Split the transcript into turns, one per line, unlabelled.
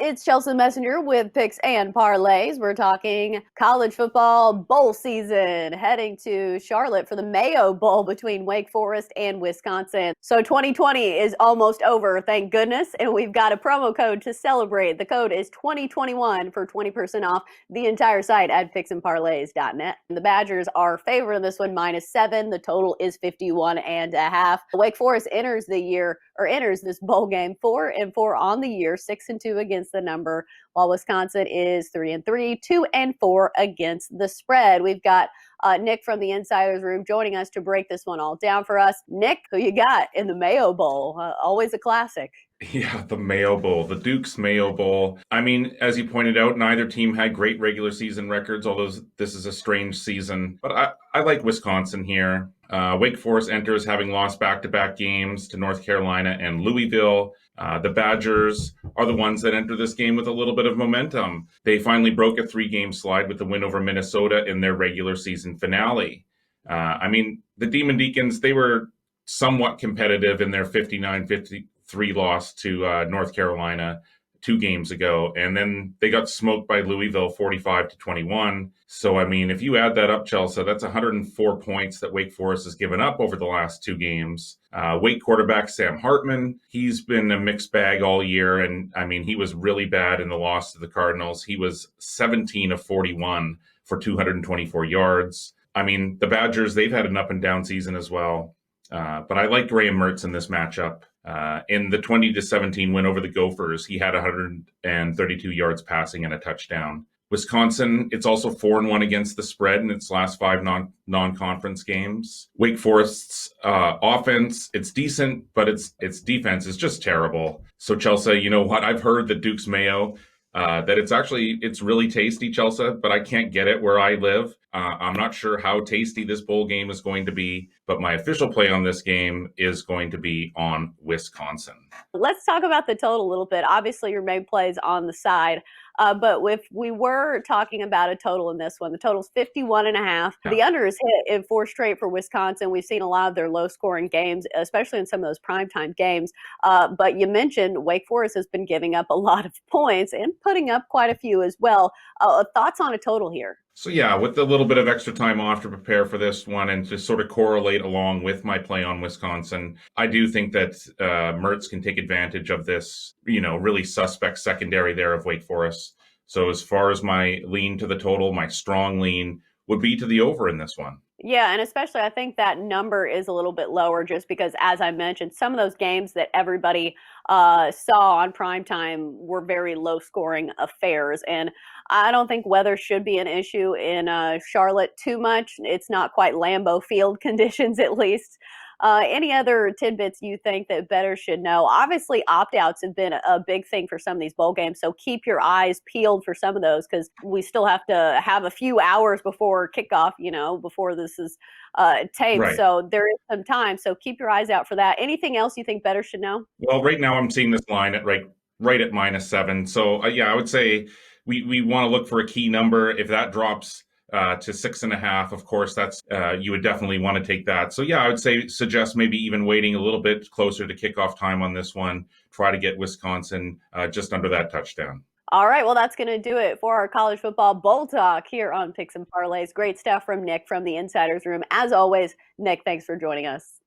It's Chelsa Messenger with Picks and Parlays. We're talking college football bowl season, heading to Charlotte for the Mayo Bowl between Wake Forest and Wisconsin. So 2020 is almost over, thank goodness, and we've got a promo code to celebrate. The code is 2021 for 20% off the entire site at picksandparlays.net. The Badgers are favored in this one, -7. The total is 51.5. Wake Forest enters this bowl game 4-4 on the year, 6-2 against the number, while Wisconsin is 3-3, 2-4 against the spread. We've got Nick from the Insiders Room joining us to break this one all down for us. Nick, who you got in the Mayo Bowl? Always a classic.
Yeah, the Mayo Bowl, the Duke's Mayo Bowl. I mean, as you pointed out, neither team had great regular season records, although this is a strange season. But I like Wisconsin here. Wake Forest enters having lost back-to-back games to North Carolina and Louisville. The Badgers are the ones that enter this game with a little bit of momentum. They finally broke a 3-game slide with the win over Minnesota in their regular season finale. The Deacons, they were somewhat competitive in their 59-53 loss to North Carolina 2 games ago, and then they got smoked by Louisville 45-21. So, if you add that up, Chelsea, that's 104 points that Wake Forest has given up over the last 2 games. Wake quarterback Sam Hartman, he's been a mixed bag all year, and he was really bad in the loss to the Cardinals. He was 17 of 41 for 224 yards. The Badgers, they've had an up and down season as well. But I like Graham Mertz in this matchup. In the 20-17 win over the Gophers, he had 132 yards passing and a touchdown. Wisconsin, it's also 4-1 against the spread in its last 5 non-conference games. Wake Forest's offense, it's decent, but its defense is just terrible. So Chelsea, you know what? I've heard that Duke's Mayo, that it's really tasty, Chelsea, but I can't get it where I live. I'm not sure how tasty this bowl game is going to be, but my official play on this game is going to be on Wisconsin.
Let's talk about the total a little bit. Obviously, your main play is on the side. But if we were talking about a total in this one, the total's 51.5.
Yeah.
The under is hit in 4 straight for Wisconsin. We've seen a lot of their low-scoring games, especially in some of those primetime games. But you mentioned Wake Forest has been giving up a lot of points and putting up quite a few as well. Thoughts on a total here?
So yeah, with a little bit of extra time off to prepare for this one and to sort of correlate along with my play on Wisconsin, I do think that Mertz can take advantage of this, really suspect secondary there of Wake Forest. So as far as my lean to the total, my strong lean would be to the over in this one.
Yeah, and especially I think that number is a little bit lower just because, as I mentioned, some of those games that everybody saw on primetime were very low-scoring affairs. And I don't think weather should be an issue in Charlotte too much. It's not quite Lambeau Field conditions, at least. Any other tidbits you think that bettors should know? Obviously, opt-outs have been a big thing for some of these bowl games, so keep your eyes peeled for some of those because we still have to have a few hours before kickoff, before this is taped.
Right.
So there is some time, so keep your eyes out for that. Anything else you think bettors should know?
Well, right now I'm seeing this line at right at -7. So I would say we want to look for a key number. If that drops to 6.5, of course, that's you would definitely want to take that. So yeah, I would suggest maybe even waiting a little bit closer to kickoff time on this one. Try to get Wisconsin just under that touchdown.
All right, well, that's going to do it for our college football bowl talk here on Picks and Parlays. Great stuff from Nick from the Insiders Room. As always, Nick, thanks for joining us.